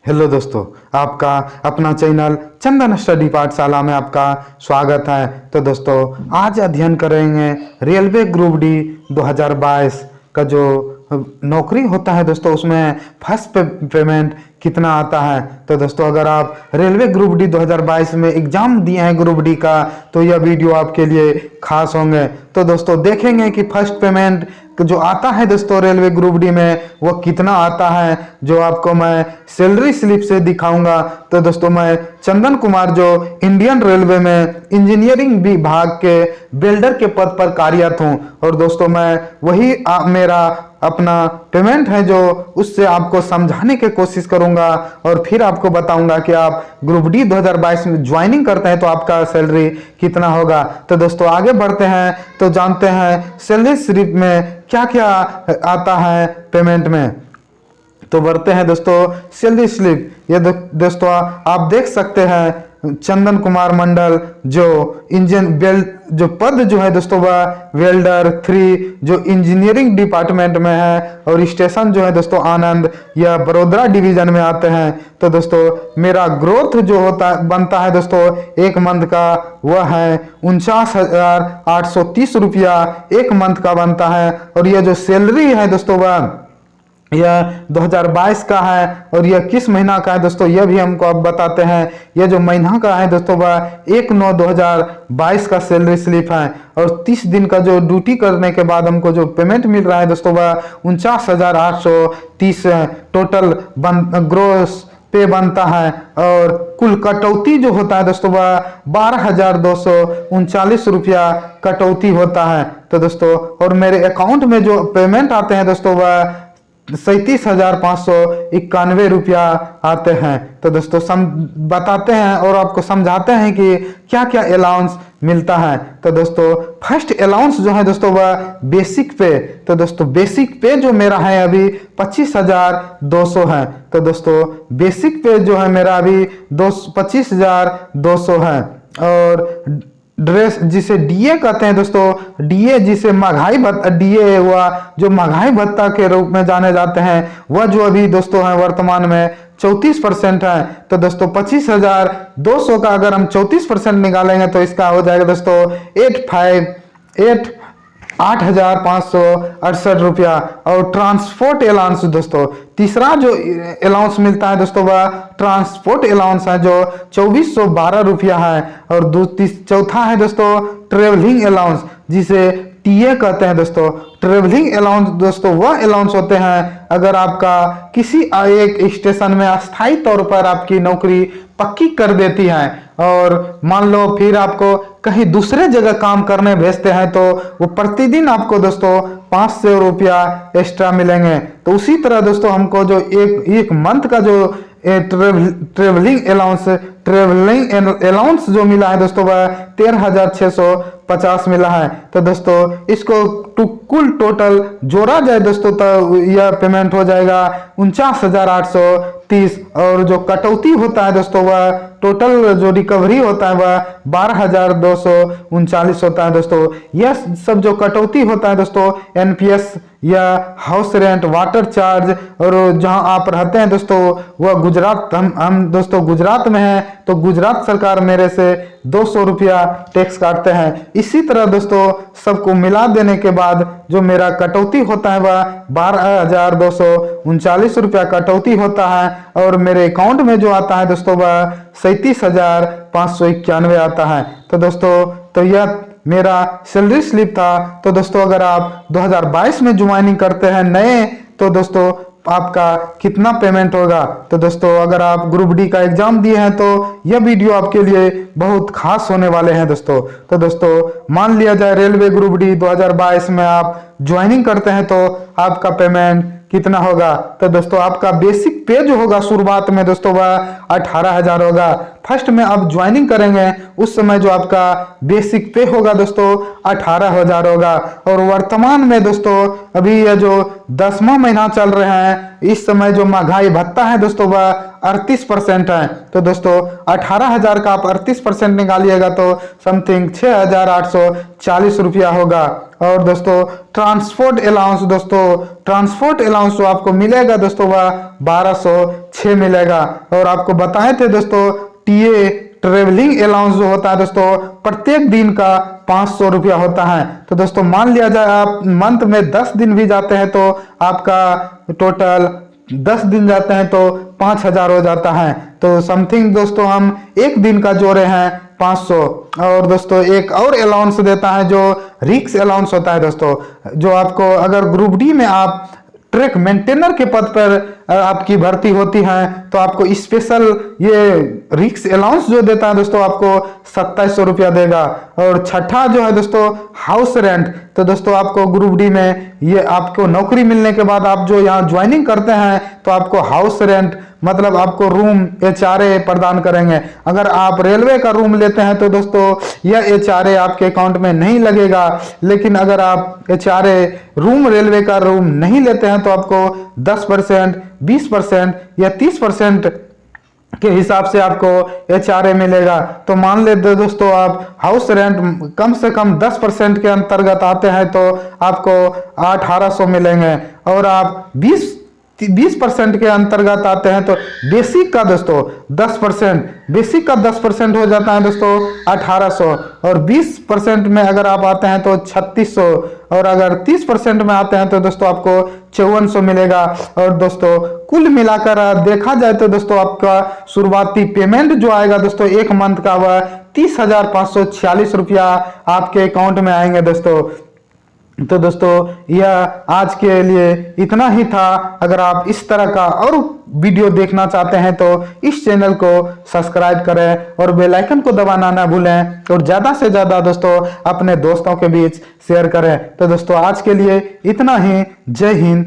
Hello दोस्तों, आपका अपना चैनल चंदन स्टडी पाठशाला में आपका स्वागत है। तो दोस्तों, आज अध्ययन करेंगे रेलवे ग्रुप डी 2022 का जो नौकरी होता है दोस्तों, उसमें फर्स्ट पेमेंट कितना आता है। तो दोस्तों, अगर आप रेलवे ग्रुप डी 2022 में एग्जाम दिए हैं ग्रुप डी का, तो यह वीडियो आपके लिए खास होंगे। तो दोस्तों, देखेंगे कि फर्स्ट पेमेंट जो आता है दोस्तों रेलवे ग्रुप डी में वो कितना आता है, जो आपको मैं सैलरी स्लिप से दिखाऊंगा। तो दोस्तों, मैं चंदन कुमार जो इंडियन रेलवे में इंजीनियरिंग विभाग के बिल्डर के पद पर कार्यरत हूं, और दोस्तों मैं वही मेरा अपना पेमेंट है जो उससे आपको समझाने की कोशिश करूंगा, और फिर आपको बताऊंगा कि आप ग्रुप डी 2022 में ज्वाइनिंग करते हैं तो आपका सैलरी कितना होगा। तो दोस्तों, आगे बढ़ते हैं तो जानते हैं सैलरी स्लिप में क्या क्या आता है पेमेंट में। तो बढ़ते हैं दोस्तों सैलरी स्लिप। ये दोस्तों आप देख सकते हैं चंदन कुमार मंडल जो जो पद जो है दोस्तों वह वेल्डर 3 जो इंजीनियरिंग डिपार्टमेंट में है, और स्टेशन जो है दोस्तों आनंद या बड़ोदरा डिवीजन में आते हैं। तो दोस्तों, मेरा ग्रोथ जो बनता है दोस्तों एक मंथ का, वह है 49,830 रुपया एक मंथ का बनता है। और यह जो सैलरी है दोस्तों वह यह 2022 का है, और यह किस महीना का है दोस्तों यह भी हमको अब बताते हैं। यह जो महीना का है दोस्तों वह 1/9/2022 का सैलरी स्लिप है, और 30 दिन का जो ड्यूटी करने के बाद हमको जो पेमेंट मिल रहा है दोस्तों वह 49,830 टोटल ग्रोस पे बनता है। और कुल कटौती जो होता है दोस्तों वह 12,239 रुपया कटौती होता है। तो दोस्तों, और मेरे अकाउंट में जो पेमेंट आते हैं दोस्तों वह 37,591 रुपया आते हैं। तो दोस्तों बताते हैं और आपको समझाते हैं कि क्या क्या अलाउंस मिलता है। तो दोस्तों, फर्स्ट अलाउंस जो है दोस्तों वह बेसिक पे। तो दोस्तों, बेसिक पे जो मेरा है अभी 25,200 है। तो दोस्तों, बेसिक पे जो है मेरा अभी 25,200 है। और ड्रेस जिसे डीए कहते हैं दोस्तों, डीए जिसे महंगाई भत्ता, डीए हुआ जो महंगाई भत्ता के रूप में जाने जाते हैं, वह जो अभी दोस्तों है वर्तमान में 34% है। तो दोस्तों 25,200 का अगर हम 34% निकालेंगे तो इसका हो जाएगा दोस्तों 8,568 रुपया। और ट्रांसपोर्ट अलाउंस दोस्तों, तीसरा जो अलाउंस मिलता है दोस्तों वह ट्रांसपोर्ट अलाउंस है जो 2,412 रुपया है। और चौथा है दोस्तों ट्रेवलिंग अलाउंस जिसे टीए कहते हैं दोस्तों। ट्रेवलिंग अलाउंस दोस्तों वह अलाउंस होते हैं अगर आपका किसी एक स्टेशन में अस्थायी तौर पर आपकी नौकरी पक्की कर देती है, और मान लो फिर आपको कहीं दूसरे जगह काम करने भेजते हैं, तो वो प्रतिदिन आपको दोस्तों 500 रुपया एक्स्ट्रा मिलेंगे। तो उसी तरह दोस्तों हमको जो एक मंथ का जो ट्रेवलिंग अलाउंस जो मिला है दोस्तों वह 13,650 मिला है। तो दोस्तों इसको कुल टोटल जोड़ा जाए दोस्तों तो यह पेमेंट हो जाएगा 49,830। और जो कटौती होता है दोस्तों वह टोटल जो रिकवरी होता है वह 12,239 होता है दोस्तों। यह सब जो कटौती होता है दोस्तों एनपीएस या हाउस रेंट, वाटर चार्ज, और जहां आप रहते हैं दोस्तों वह गुजरात, हम दोस्तों गुजरात में हैं, तो गुजरात सरकार मेरे से 200 रुपया टैक्स काटते हैं। इसी तरह दोस्तों सबको मिला देने के बाद जो मेरा कटौती होता है वह 12,239 रुपया कटौती होता है। और मेरे अकाउंट में जो आता है दोस्तों वह 37,591 आता है। तो दोस्तों, तो यह मेरा सैलरी स्लिप था। तो दोस्तों, अगर आप 2022 में ज्वाइनिंग करते हैं नए, तो दोस्तों आपका कितना पेमेंट होगा। तो दोस्तों, अगर आप ग्रुप डी का एग्जाम दिए हैं तो यह वीडियो आपके लिए बहुत खास होने वाले हैं दोस्तों। तो दोस्तों, मान लिया जाए रेलवे ग्रुप डी 2022 में आप ज्वाइनिंग करते हैं तो आपका पेमेंट कितना होगा। तो दोस्तों आपका बेसिक पे जो होगा शुरुआत में दोस्तों वह 18,000 होगा। फर्स्ट में आप ज्वाइनिंग करेंगे उस समय जो आपका बेसिक पे होगा दोस्तों 18,000 होगा। और वर्तमान में दोस्तों अभी ये जो 10वां महीना चल रहे हैं, इस समय जो महंगाई भत्ता है दोस्तों वह 38% है। तो दोस्तों 18,000 का आप 38% निकालिएगा तो समथिंग 6,840 रुपया होगा। और दोस्तों ट्रांसपोर्ट अलाउंस जो आपको मिलेगा दोस्तों वह 1,206 6 मिलेगा। और आपको बताए थे दोस्तों टीए ट्रेवलिंग अलाउंस जो होता है दोस्तों प्रत्येक दिन का 500 रुपया होता है। तो दोस्तों मान लिया जाए आप मंथ में 10 दिन भी जाते हैं तो आपका टोटल 10 दिन जाते हैं तो 5,000 हो जाता है। तो समथिंग दोस्तों हम एक दिन का जोड़े हैं 500। और दोस्तों एक और अलाउंस देता है जो रिक्स अलाउंस होता है दोस्तों, जो आपको अगर ग्रुप डी में आप ट्रैक मेंटेनर के पद पर आपकी भर्ती होती है तो आपको स्पेशल ये रिक्स अलाउंस जो देता है दोस्तों आपको 2700 रुपया देगा। और छठा जो है दोस्तों हाउस रेंट। तो दोस्तों आपको ग्रुप डी में ये आपको नौकरी मिलने के बाद आप जो यहाँ ज्वाइनिंग करते हैं तो आपको हाउस रेंट मतलब आपको रूम एचआरए प्रदान करेंगे। अगर आप रेलवे का रूम लेते हैं तो दोस्तों यह एचआरए आपके अकाउंट में नहीं लगेगा, लेकिन अगर आप एचआरए रूम रेलवे का रूम नहीं लेते हैं तो आपको 10%, 20% या 30% के हिसाब से आपको एचआरए मिलेगा। तो मान लेते दोस्तों आप हाउस रेंट कम से कम 10% के अंतर्गत आते हैं तो आपको 1800 मिलेंगे। और आप 20% के अंतर्गत आते हैं तो बेसिक का दोस्तों 10%, बेसिक का 10% हो जाता है दोस्तों 1800। और 20% में अगर आप आते हैं तो 3600। और अगर 30% में आते हैं तो दोस्तों आपको 5400 मिलेगा। और दोस्तों कुल मिलाकर देखा जाए तो दोस्तों आपका शुरुआती पेमेंट जो आएगा दोस्तों एक मंथ का वह 30,546 रुपया आपके अकाउंट में आएंगे दोस्तों। तो दोस्तों यह आज के लिए इतना ही था। अगर आप इस तरह का और वीडियो देखना चाहते हैं तो इस चैनल को सब्सक्राइब करें और बेल आइकन को दबाना ना भूलें और ज़्यादा से ज़्यादा दोस्तों अपने दोस्तों के बीच शेयर करें। तो दोस्तों आज के लिए इतना ही। जय हिंद,